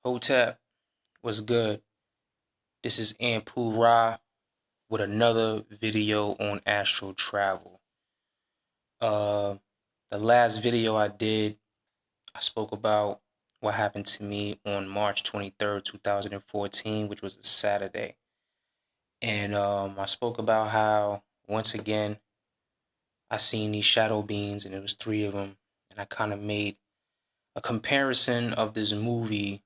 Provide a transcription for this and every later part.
Hotep was good. This is Anpu Ra with another video on astral travel. Uh, the last video I did, I spoke about what happened to me on March 23rd, 2014, which was a Saturday. And I spoke about how, once again, I seen these shadow beings, and it was three of them. And I kind of made a comparison of this movie,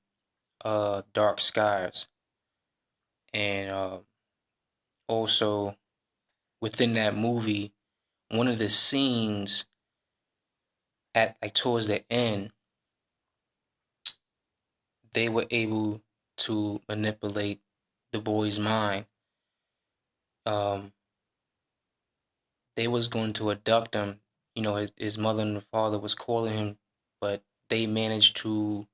Dark Skies. And also, within that movie, one of the scenes at like towards the end, they were able to manipulate the boy's mind. Um, they was going to abduct him. His mother and father was calling him, but they managed to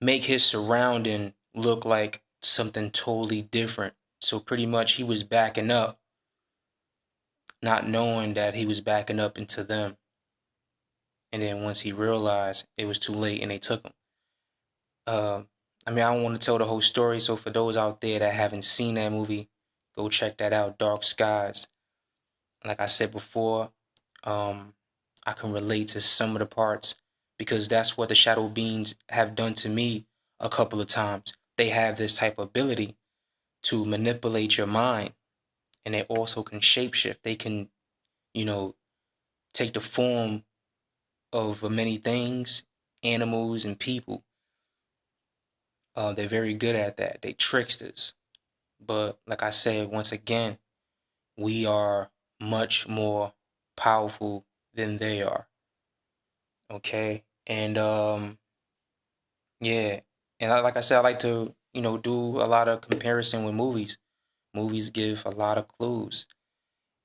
make his surrounding look like something totally different. So pretty much he was backing up, not knowing that he was backing up into them. And then once he realized, it was too late, and they took him. Uh, I mean, I don't want to tell the whole story, so for those out there that haven't seen that movie, go check that out, Dark Skies. Like I said before, um, I can relate to some of the parts because that's what the shadow beings have done to me a couple of times. They have this type of ability to manipulate your mind, and they also can shapeshift. They can, you know, take the form of many things, animals and people. They're very good at that. They tricksters. But like I said, once again, we are much more powerful than they are. Okay. And yeah. And like I said, I like to, do a lot of comparison with movies. Movies give a lot of clues.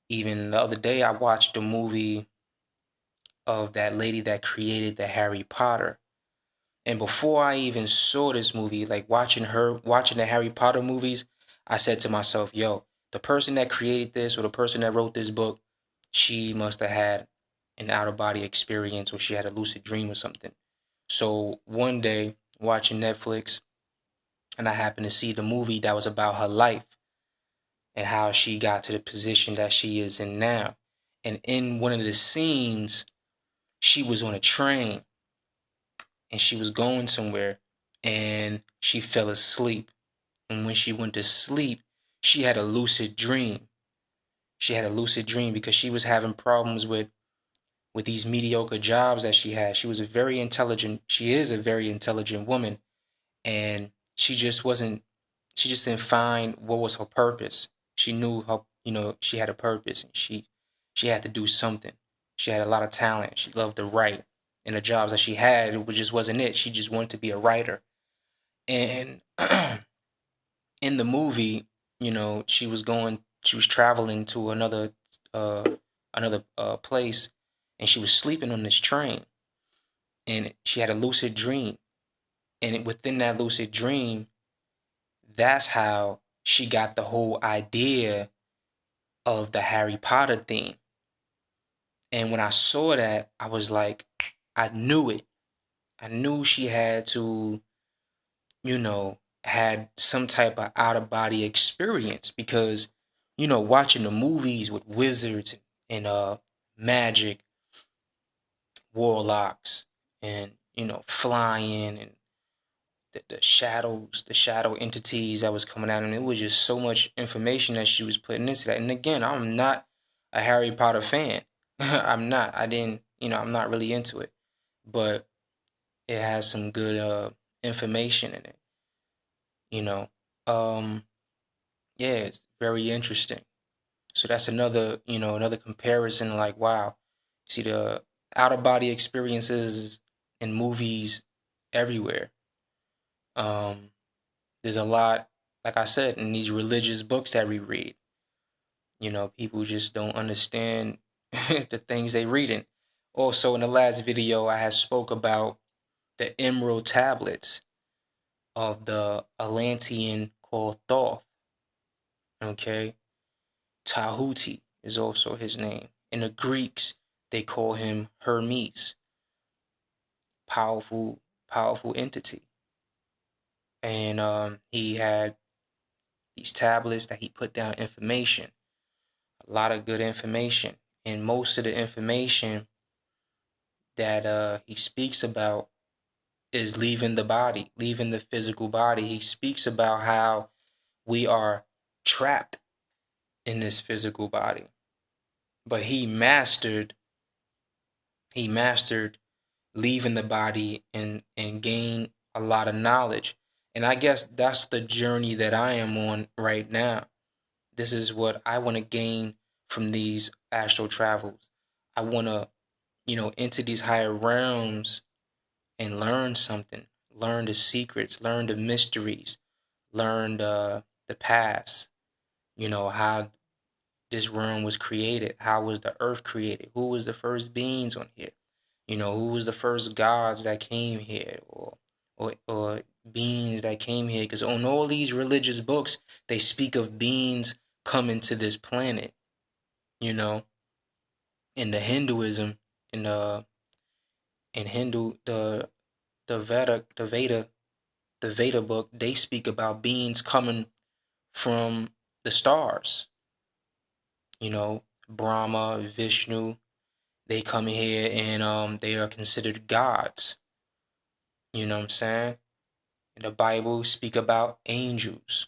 Even the other day I watched a movie of that lady that created the Harry Potter. And before I even saw this movie, like watching the Harry Potter movies, I said to myself, yo, the person that created this or the person that wrote this book, she must have had an out of body experience or she had a lucid dream or something. So one day, watching Netflix, and I happened to see the movie that was about her life and how she got to the position that she is in now. And in one of the scenes, she was on a train and she was going somewhere and she fell asleep. And when she went to sleep, she had a lucid dream. She had a lucid dream because she was having problems with these mediocre jobs that she had. She is a very intelligent woman, and she just didn't find what was her purpose. She knew she had a purpose, and she had to do something. She had a lot of talent. She loved to write. And the jobs that she had, just wasn't it. She just wanted to be a writer. And in the movie, she was traveling to uh, another place, and she was sleeping on this train, and she had a lucid dream, and within that lucid dream, that's how she got the whole idea of the Harry Potter theme. And when I saw that, I was like, I knew it. I knew she had to, had some type of out of body experience because, watching the movies with wizards and magic, warlocks, and flying and the shadow entities that was coming out, and it was just so much information that she was putting into that. And again, I'm not a Harry Potter fan. I'm not. I didn't. I'm not really into it, but it has some good information in it. You know, um, yeah, it's very interesting. So that's another comparison. Like, wow, see the out of body experiences in movies everywhere. Um, there's a lot, like I said, in these religious books that we read. People just don't understand the things they reading. Also, in the last video, I had spoke about the emerald tablets of the Atlantean called Thoth. Okay, Tahuti is also his name. In the Greeks, they call him Hermes, powerful, powerful entity. and he had these tablets that he put down information, a lot of good information, and most of the information that he speaks about is leaving the body, leaving the physical body. He speaks about how we are trapped in this physical body, but he mastered leaving the body and gain a lot of knowledge. And I guess that's the journey that I am on right now. This is what I want to gain from these astral travels. I want to, enter these higher realms and learn something, learn the secrets, learn the mysteries, learn the past, how this realm was created, how was the earth created, who was the first beings on here, who was the first gods that came here, or beings that came here. Because on all these religious books, they speak of beings coming to this planet, you know. In the Hinduism, in the in Hindu, the Veda book, they speak about beings coming from the stars, Brahma, Vishnu. They come here and they are considered gods. You know what I'm saying? In the Bible speak about angels.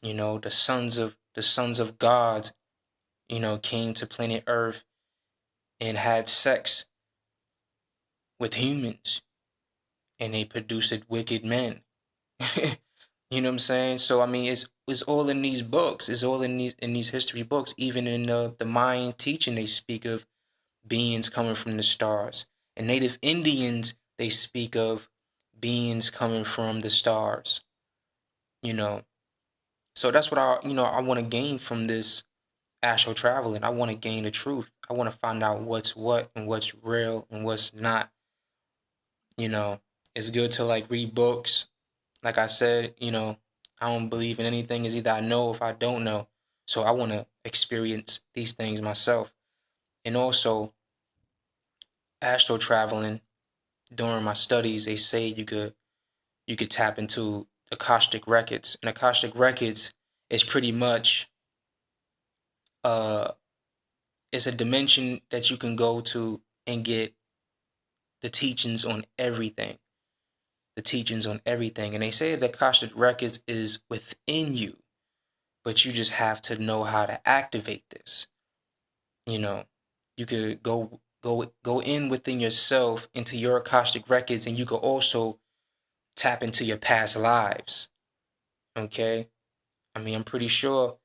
The sons of God, came to planet Earth and had sex with humans, and they produced wicked men. You know what I'm saying? So I mean, it's all in these books. It's all in these history books. Even in the Mayan teaching, they speak of beings coming from the stars. And Native Indians, they speak of beings coming from the stars. You know, so that's what I want to gain from this astral traveling. I want to gain the truth. I want to find out what's what and what's real and what's not. You know, it's good to like read books. Like I said, I don't believe in anything is either I know or if I don't know. So I want to experience these things myself. And also, astral traveling during my studies, they say you could tap into Akashic records. And Akashic records is pretty much uh it's a dimension that you can go to and get the teachings on everything. The teachings on everything. And they say the Akashic records is within you, but you just have to know how to activate this. You know, you could go in within yourself into your Akashic records, and you could also tap into your past lives. Okay? I mean, I'm pretty sure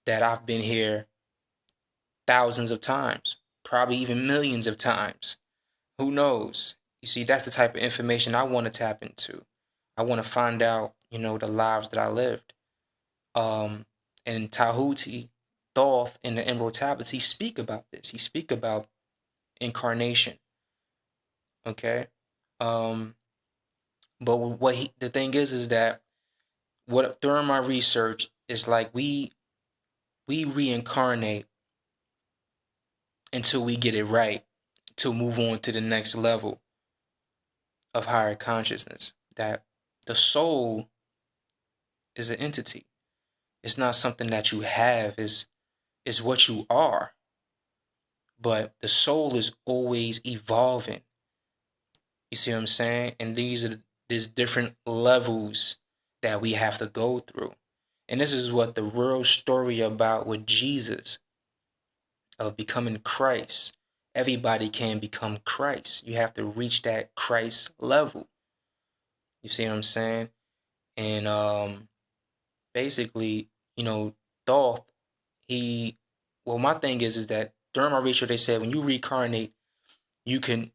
that I've been here thousands of times, probably even millions of times. Who knows? You see, that's the type of information I want to tap into. I want to find out, the lives that I lived. Um, and Tahuti, Thoth, in the Emerald Tablets, he speak about this. He speak about incarnation. Okay, um, but the thing is that what during my research is like we reincarnate until we get it right to move on to the next level of higher consciousness. That the soul is an entity. It's not something that you have. Is what you are. But the soul is always evolving. You see what I'm saying? And these different levels that we have to go through. And this is what the real story about with Jesus of becoming Christ. Everybody can become Christ. You have to reach that Christ level. You see what I'm saying? And basically, Thoth, he my thing is that during my research they said when you reincarnate, you can,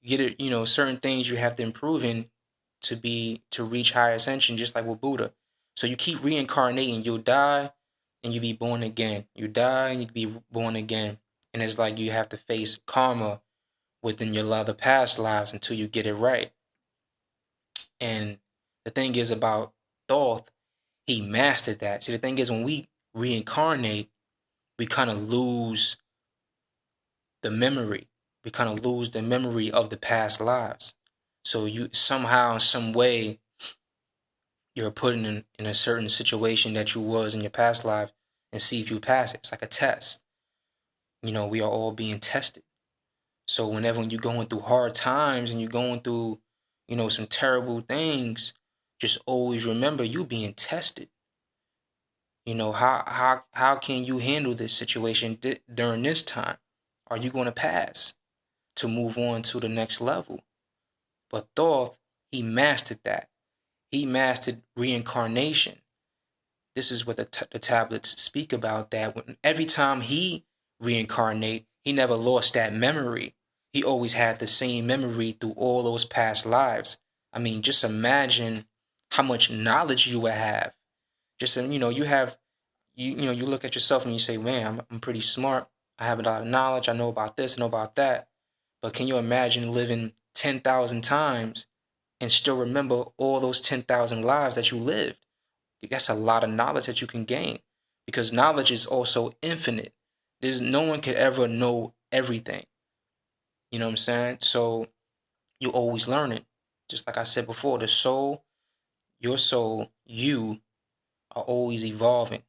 get it, certain things you have to improve in to reach higher ascension, just like with Buddha. So you keep reincarnating, you'll die and you be born again. You die and you be born again. And it's like you have to face karma within your other past lives until you get it right. And the thing is about Thoth, he mastered that. See, the thing is when we reincarnate, we kind of lose the memory. We kind of lose the memory of the past lives. So you somehow, some way, you're put in a certain situation that you was in your past life and see if you pass it. It's like a test. We are all being tested. So whenever you're going through hard times and you're going through, some terrible things, just always remember you being tested. How can you handle this situation during this time? Are you going to pass to move on to the next level? But Thoth, he mastered that. He mastered reincarnation. This is what the tablets speak about, that every time he reincarnate, he never lost that memory. He always had the same memory through all those past lives. I mean, just imagine how much knowledge you would have. Just you have you look at yourself and you say, man, I'm pretty smart. I have a lot of knowledge. I know about this, I know about that. But can you imagine living 10,000 times and still remember all those 10,000 lives that you lived? That's a lot of knowledge that you can gain, because knowledge is also infinite. There's no one could ever know everything. You know what I'm saying? So you always learn it. Just like I said before, the soul, your soul, you are always evolving.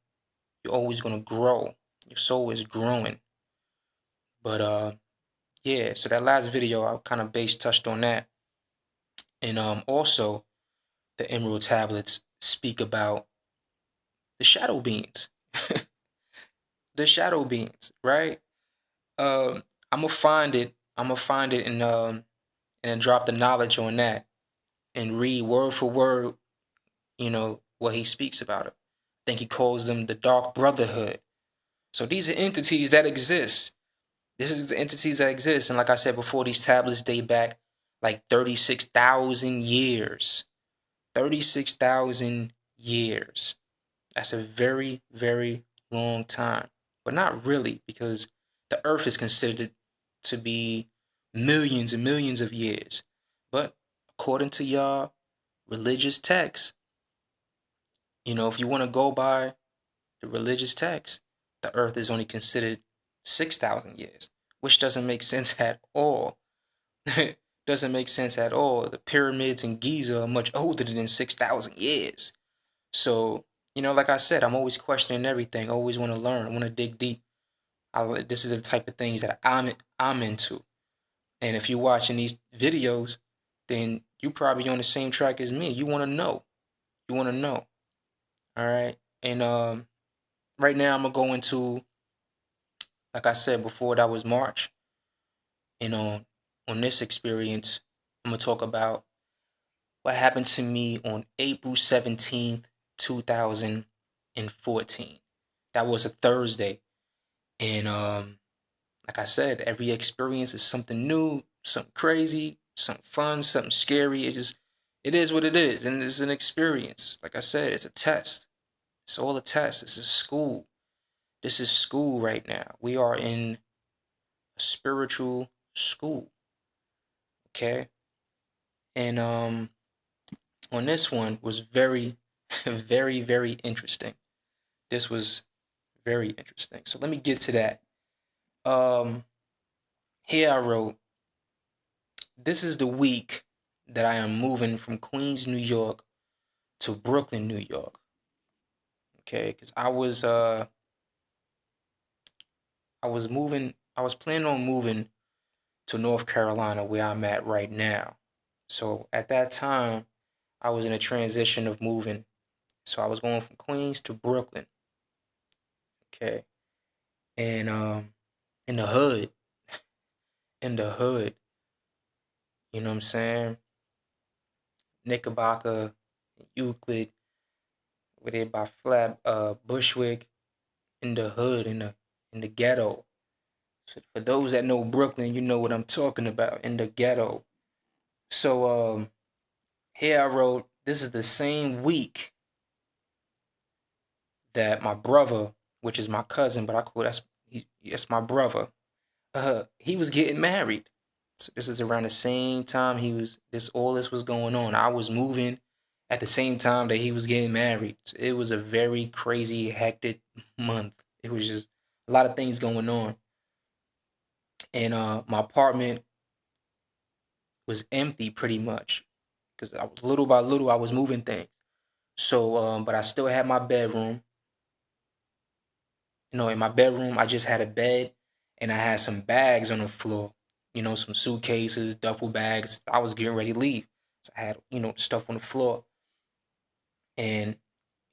You're always gonna grow. Your soul is growing. But yeah, so that last video I kind of base touched on that. And also the emerald tablets speak about the shadow beings. The shadow beings, right? I'm gonna find it. I'm gonna find it and then drop the knowledge on that and read word for word. What he speaks about it. I think he calls them the Dark Brotherhood. So these are entities that exist. This is the entities that exist, and like I said before, these tablets date back like 36,000 years. 36,000 years. That's a very, very long time. But not really, because the earth is considered to be millions and millions of years. But according to y'all religious texts, if you want to go by the religious text, the earth is only considered 6,000 years, which doesn't make sense at all. Doesn't make sense at all. The pyramids in Giza are much older than 6,000 years. So, like I said, I'm always questioning everything. I always want to learn. I want to dig deep. This is the type of things that I'm into. And if you're watching these videos, then you probably on the same track as me. You want to know. You want to know. All right. And right now I'm gonna go into, like I said before, that was March. And on this experience, I'm gonna talk about what happened to me on April 17th, 2014. That was a Thursday. And like I said, every experience is something new, something crazy, something fun, something scary. It is what it is, and it's an experience. Like I said, it's a test. It's all a test. This is school. This is school right now. We are in a spiritual school. Okay? And on this one was very, very, very interesting. This was very interesting. So let me get to that. Um, Here I wrote, this is the week that I am moving from Queens, New York to Brooklyn, New York. Okay, because I was planning on moving to North Carolina, where I'm at right now. So at that time, I was in a transition of moving. So I was going from Queens to Brooklyn. Okay. And in the hood, in the hood, you know what I'm saying? Knickerbocker, Euclid, where they by Flat Bushwick, in the hood, in the ghetto. So for those that know Brooklyn, you know what I'm talking about, in the ghetto. So here I wrote, this is the same week that my brother, which is my cousin, but that's my brother. He was getting married. So this is around the same time all this was going on. I was moving at the same time that he was getting married. So it was a very crazy, hectic month. It was just a lot of things going on. And my apartment was empty pretty much because I was little by little I was moving things. So, but I still had my bedroom. In my bedroom, I just had a bed and I had some bags on the floor. Some suitcases, duffel bags. I was getting ready to leave. So I had, stuff on the floor. And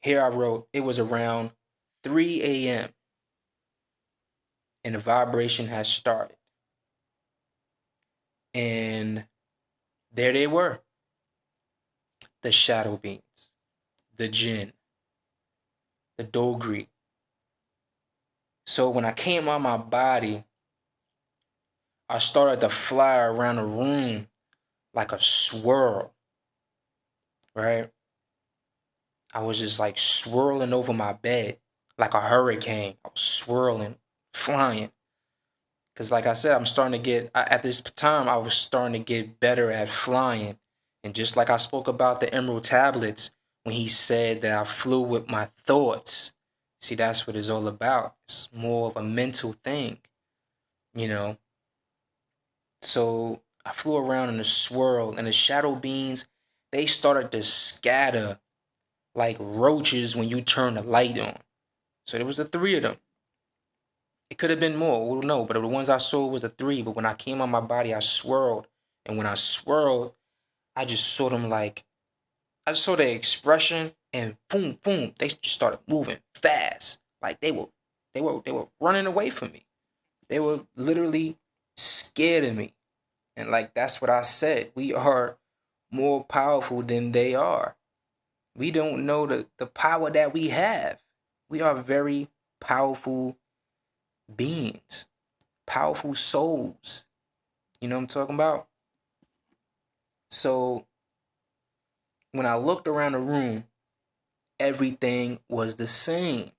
here I wrote, it was around 3 a.m. and the vibration has started. And there they were, the shadow beings, the jinn, the dogri. So when I came on my body, I started to fly around the room like a swirl, right? I was just like swirling over my bed like a hurricane. I was swirling, flying. Because, like I said, at this time, I was starting to get better at flying. And just like I spoke about the Emerald Tablets, when he said that I flew with my thoughts, see, that's what it's all about. It's more of a mental thing, you know? So I flew around in a swirl, and the shadow beings, they started to scatter like roaches when you turn the light on. So there was the three of them. It could have been more, we don't know, but the ones I saw was the three. But when I came on my body, I swirled. And when I swirled, I just saw them like, I just saw their expression and boom, boom, they just started moving fast. Like they were running away from me. They were literally scared of me. And like that's what I said. We are more powerful than they are. We don't know the power that we have. We are very powerful beings, powerful souls. You know what I'm talking about? So when I looked around the room, everything was the same.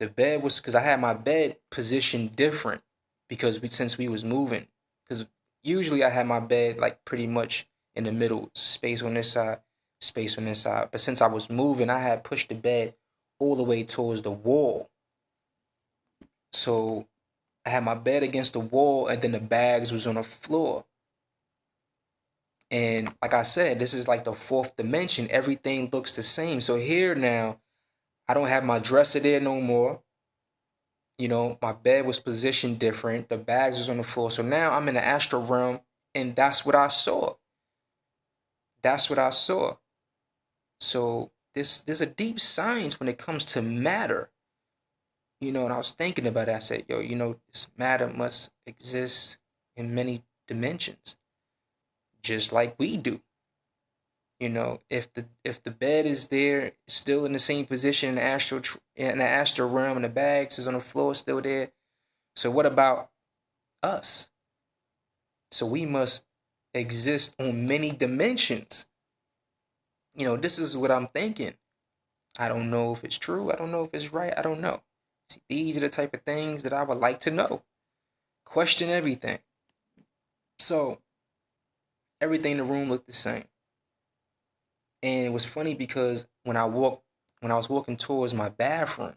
The bed was because I had my bed positioned different because since we was moving. Because usually I had my bed like pretty much in the middle, space on this side, space on this side. But since I was moving, I had pushed the bed all the way towards the wall. So I had my bed against the wall, and then the bags was on the floor. And like I said, this is like the fourth dimension. Everything looks the same. So here now, I don't have my dresser there no more. My bed was positioned different. The bags was on the floor. So now I'm in the astral realm, and that's what I saw. That's what I saw. So there's a deep science when it comes to matter. And I was thinking about it. I said, yo, this matter must exist in many dimensions, just like we do. If the bed is there, still in the same position in the astral realm, and the bags is on the floor, still there. So what about us? So we must exist on many dimensions. This is what I'm thinking. I don't know if it's true. I don't know if it's right. I don't know. See, these are the type of things that I would like to know. Question everything. So everything in the room looked the same. And it was funny because when I was walking towards my bathroom,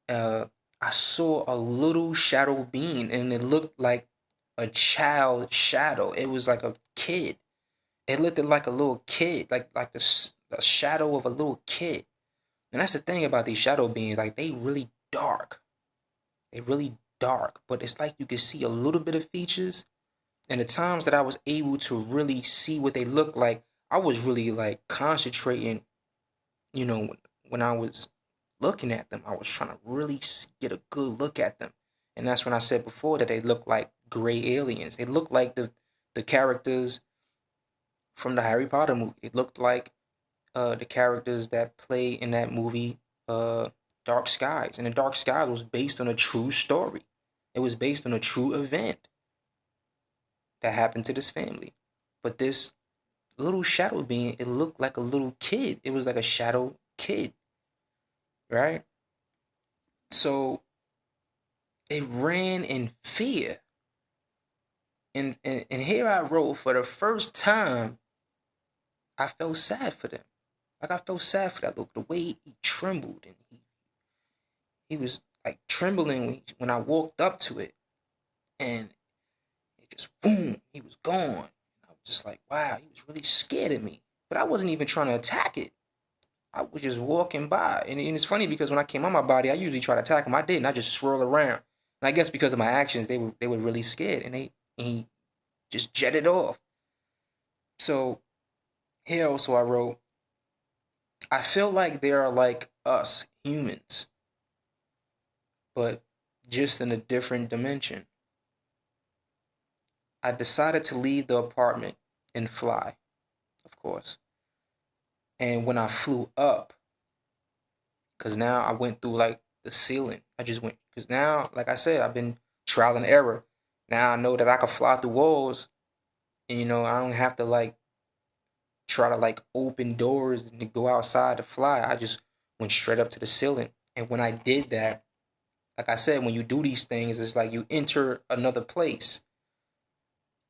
uh, I saw a little shadow being, and it looked like a child shadow. It was like a kid. It looked like a little kid, like the shadow of a little kid. And that's the thing about these shadow beings, like they really dark. They really dark, but it's like you can see a little bit of features. And the times that I was able to really see what they look like, I was really like concentrating, you know, when I was looking at them. I was trying to really get a good look at them. And that's when I said before that they look like gray aliens. They look like the characters from the Harry Potter movie. It looked like the characters that play in that movie, Dark Skies. And the Dark Skies was based on a true story. It was based on a true event that happened to this family. But this little shadow being, it looked like a little kid. It was like a shadow kid, right? So it ran in fear. And here I wrote, for the first time, I felt sad for them. Like I felt sad for that look, the way he trembled, and he was like trembling when I walked up to it. And it just boom, he was gone. I was just like, wow, he was really scared of me. But I wasn't even trying to attack it. I was just walking by. And it's funny because when I came on my body, I usually try to attack him. I didn't. I just swirl around. And I guess because of my actions, they were really scared and he just jetted off. So here also I wrote, I feel like they are like us humans, but just in a different dimension. I decided to leave the apartment and fly, of course. And when I flew up, because now I went through like the ceiling. I just went, because now, like I said, I've been trial and error. Now I know that I can fly through walls, and I don't have to like try to like open doors and go outside to fly. I just went straight up to the ceiling. And when I did that, like I said, when you do these things, it's like you enter another place.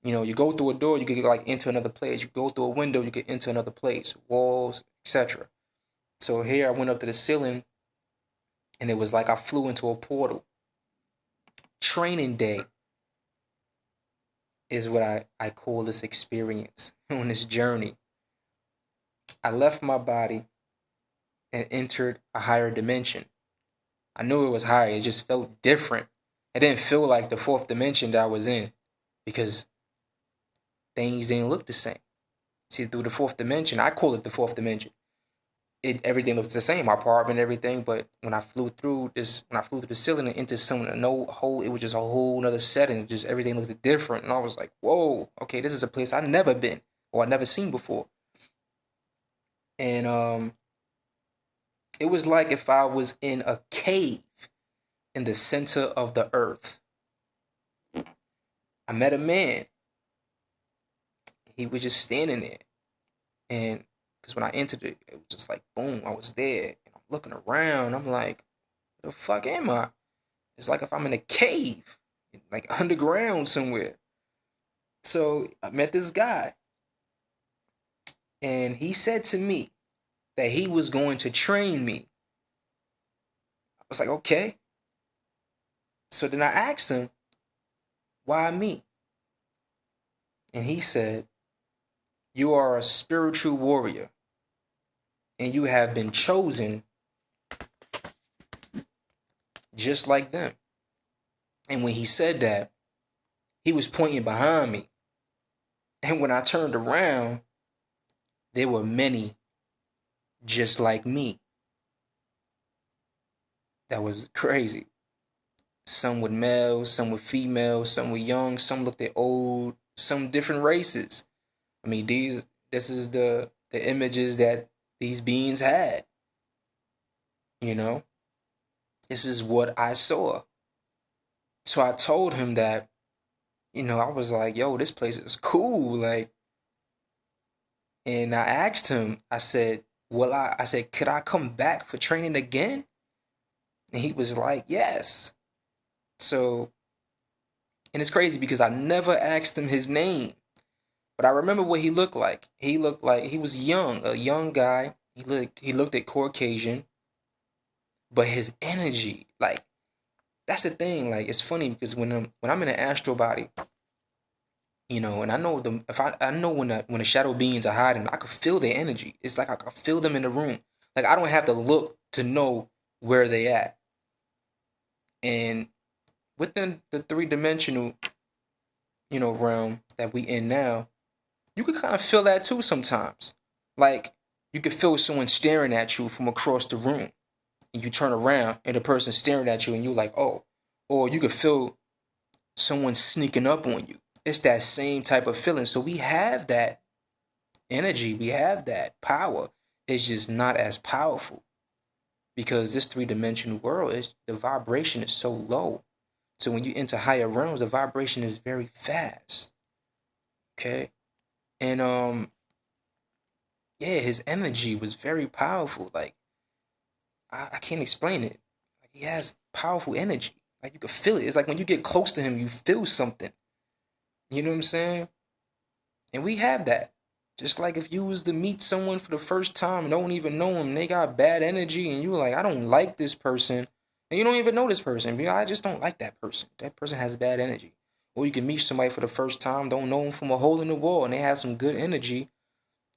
You go through a door, you could like enter another place. You go through a window, you could enter another place, walls, etc. So here I went up to the ceiling, and it was like I flew into a portal. Training day is what I call this experience on this journey. I left my body and entered a higher dimension. I knew it was higher, it just felt different. It didn't feel like the fourth dimension that I was in because things didn't look the same. See, through the fourth dimension, I call it the fourth dimension. Everything looks the same, my apartment, everything. But when I flew through the ceiling and into it was just a whole another setting. Just everything looked different, and I was like, "Whoa, okay, this is a place I've never been or I never seen before." And it was like if I was in a cave in the center of the earth. I met a man. He was just standing there, and because when I entered it, it was just like boom, I was there, and I'm looking around. I'm like, "The fuck am I?" It's like if I'm in a cave, like underground somewhere. So I met this guy, and he said to me that he was going to train me. I was like, okay. So then I asked him, why me? And he said, you are a spiritual warrior, and you have been chosen just like them. And when he said that, he was pointing behind me. And when I turned around, there were many just like me. That was crazy. Some were male, some were female, some were young, some looked at old, some different races. I mean, this is the images that these beings had. This is what I saw. So I told him that, I was like, yo, this place is cool. Like, and I asked him, I said, I said, could I come back for training again? And he was like, yes. So, and it's crazy because I never asked him his name, but I remember what he looked like. He looked like he was young, a young guy. He looked at Caucasian, but his energy, like, that's the thing. Like, it's funny because when I'm in an astral body, and I know them. If I know when the shadow beings are hiding, I could feel their energy. It's like I could feel them in the room. Like I don't have to look to know where they at. And within the three-dimensional, realm that we in now, you could kind of feel that too sometimes. Like you could feel someone staring at you from across the room, and you turn around and the person's staring at you, and you're like, oh, or you could feel someone sneaking up on you. It's that same type of feeling. So we have that energy, we have that power. It's just not as powerful because this three-dimensional world the vibration is so low. So when you enter higher realms, the vibration is very fast. Okay, and yeah, his energy was very powerful. Like I can't explain it. Like he has powerful energy. Like you can feel it. It's like when you get close to him, you feel something. You know what I'm saying? And we have that. Just like if you was to meet someone for the first time and don't even know them, they got bad energy, and you were like, I don't like this person, and you don't even know this person. I just don't like that person. That person has bad energy. Or you can meet somebody for the first time, don't know them from a hole in the wall, and they have some good energy,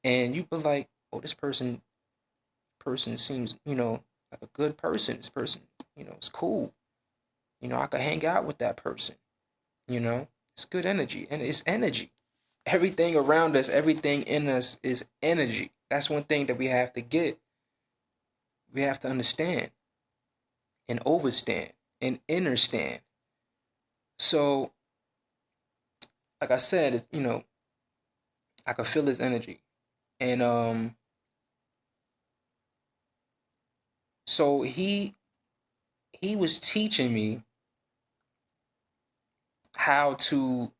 and you be like, oh, this person seems, like a good person. This person, is cool. I could hang out with that person. It's good energy, and it's energy. Everything around us, everything in us is energy. That's one thing that we have to get. We have to understand and overstand and understand. So, like I said, I could feel his energy. And so he was teaching me how to.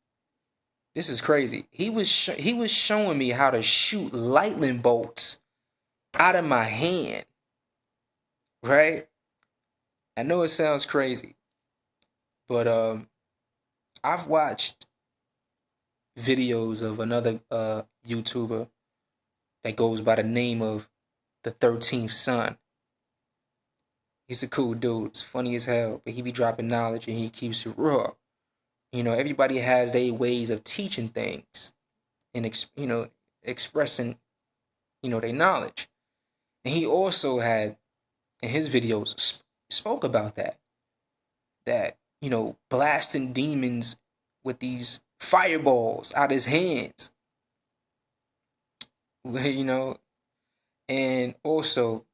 This is crazy. He was showing me how to shoot lightning bolts out of my hand. Right? I know it sounds crazy, but I've watched videos of another YouTuber that goes by the name of the 13th Son. He's a cool dude. It's funny as hell, but he be dropping knowledge and he keeps it raw. Everybody has their ways of teaching things and expressing their knowledge. And he also had in his videos spoke about that blasting demons with these fireballs out his hands. And also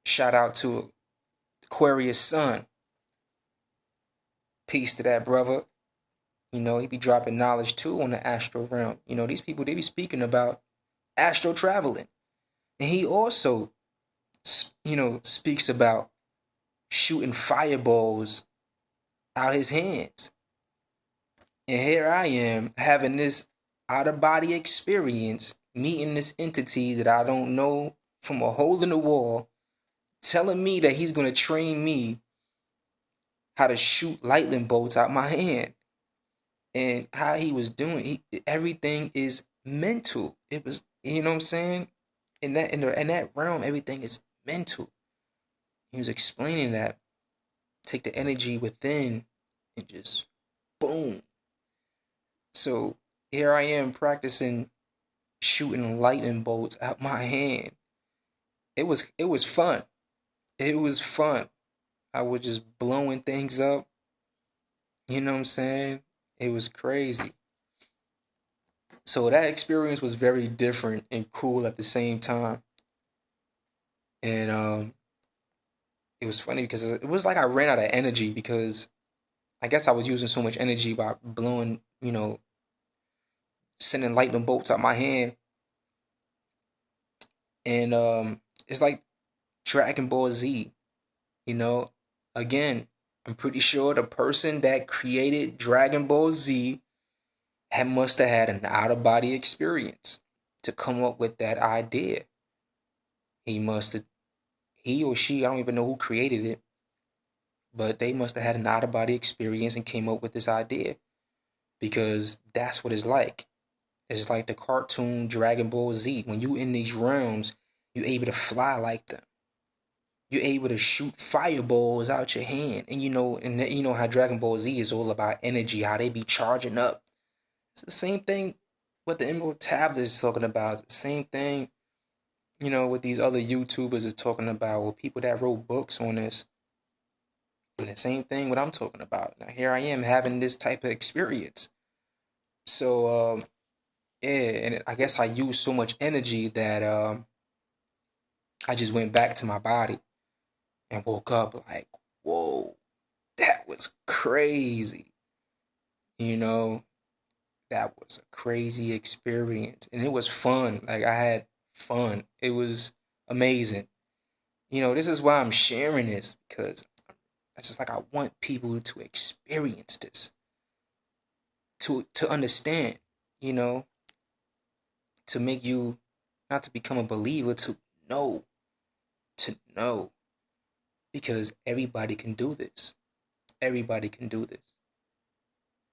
shout out to Aquarius Sun. Peace to that brother. He be dropping knowledge too on the astral realm. These people, they be speaking about astral traveling. And he also, speaks about shooting fireballs out his hands. And here I am having this out of body experience, meeting this entity that I don't know from a hole in the wall, telling me that he's going to train me how to shoot lightning bolts out my hand. And how he was doing, everything is mental. It was, you know what I'm saying? In that realm, everything is mental. He was explaining that. Take the energy within and just boom. So here I am practicing shooting lightning bolts out my hand. It was fun. It was fun. I was just blowing things up. You know what I'm saying? It was crazy. So that experience was very different and cool at the same time. And it was funny because it was like I ran out of energy because I guess I was using so much energy by blowing, sending lightning bolts out my hand. And it's like Dragon Ball Z, you know. Again, I'm pretty sure the person that created Dragon Ball Z must have had an out of body experience to come up with that idea. He must have, he or she, I don't even know who created it, but they must have had an out of body experience and came up with this idea because that's what it's like. It's like the cartoon Dragon Ball Z. When you in these realms, you're able to fly like them. You're able to shoot fireballs out your hand. And you know how Dragon Ball Z is all about energy, how they be charging up. It's the same thing what the Emerald Tablet is talking about. It's the same thing, what these other YouTubers is talking about, or people that wrote books on this. And the same thing what I'm talking about. Now here I am having this type of experience. So yeah, and I guess I used so much energy that I just went back to my body and woke up like, whoa, that was crazy. You know, that was a crazy experience. And it was fun. Like I had fun. It was amazing. This is why I'm sharing this because it's just like I want people to experience this. To understand, you know, to make you not to become a believer, know, to know. Because everybody can do this. Everybody can do this.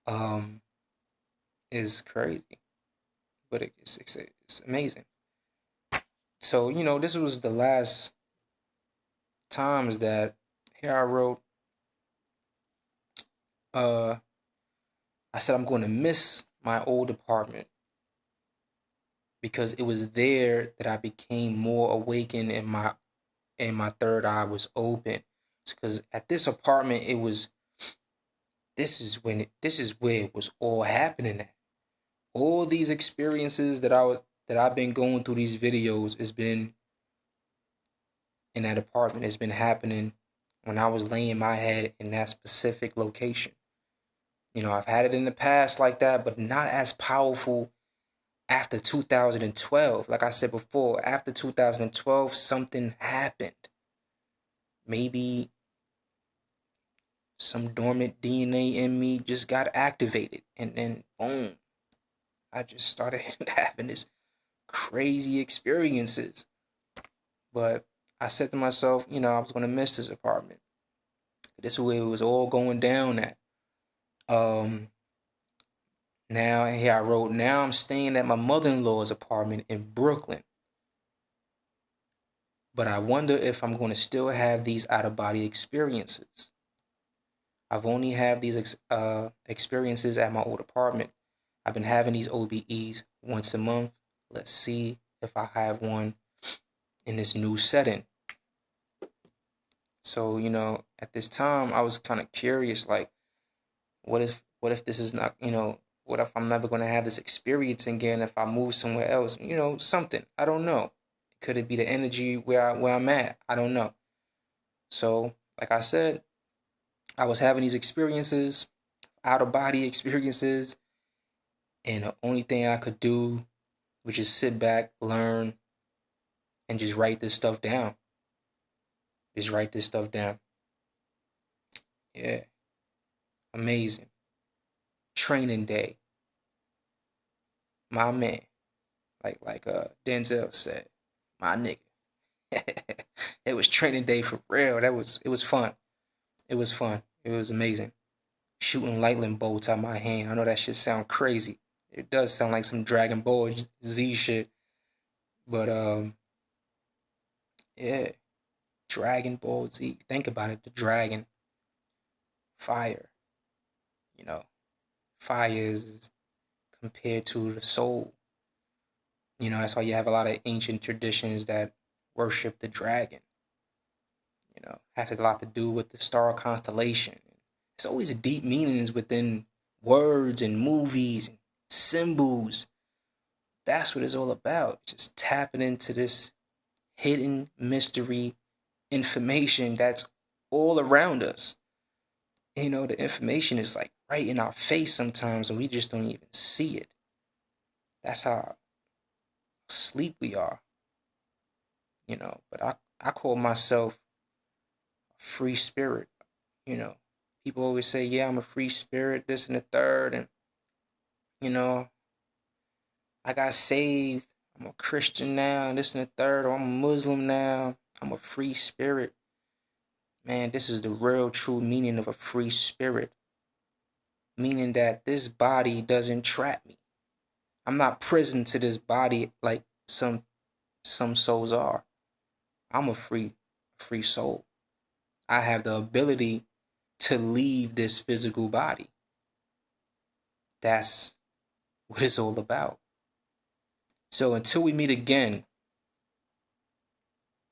Um, is crazy, but it's amazing. So this was the last times that here I wrote. Uh, I said I'm going to miss my old apartment because it was there that I became more awakened and my third eye was open. Because at this apartment, this is where it was all happening at. All these experiences that I've been going through these videos has been in that apartment. It's been happening when I was laying my head in that specific location. I've had it in the past like that, but not as powerful after 2012. Like I said before, after 2012, something happened. Maybe some dormant DNA in me just got activated, and then boom, I just started having this crazy experiences. But I said to myself, I was gonna miss this apartment. This is where it was all going down at. Um, Now here I wrote, now I'm staying at my mother-in-law's apartment in Brooklyn. But I wonder if I'm going to still have these out-of-body experiences. I've only had these experiences at my old apartment. I've been having these OBEs once a month. Let's see if I have one in this new setting. So, at this time, I was kind of curious, like, what if this is not, what if I'm never going to have this experience again if I move somewhere else? Something. I don't know. Could it be the energy where I'm at? I don't know. So, like I said, I was having these experiences, out of body experiences, and the only thing I could do was just sit back, learn, and just write this stuff down. Just write this stuff down. Yeah, amazing. Training day, my man. Like Denzel said, my nigga. It was training day for real. It was fun. It was fun. It was amazing. Shooting lightning bolts out my hand. I know that shit sound crazy. It does sound like some Dragon Ball Z shit. But yeah, Dragon Ball Z. Think about it. The dragon, fire. You know, fire is compared to the soul. That's why you have a lot of ancient traditions that worship the dragon. Has a lot to do with the star constellation. It's always deep meanings within words and movies and symbols. That's what it's all about. Just tapping into this hidden mystery information that's all around us. The information is like right in our face sometimes and we just don't even see it. That's how asleep we are. But I call myself a free spirit. You know, People always say, yeah, I'm a free spirit, this and the third. And, you know, I got saved. I'm a Christian now, and this and the third. Or I'm a Muslim now. I'm a free spirit. Man, this is the real true meaning of a free spirit. Meaning that this body doesn't trap me. I'm not prison to this body like some souls are. I'm a free soul. I have the ability to leave this physical body. That's what it's all about. So until we meet again,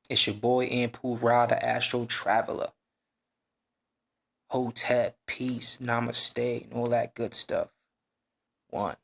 it's your boy Anpu Ra, the Astral Traveler. Hotep, peace, namaste, and all that good stuff. One.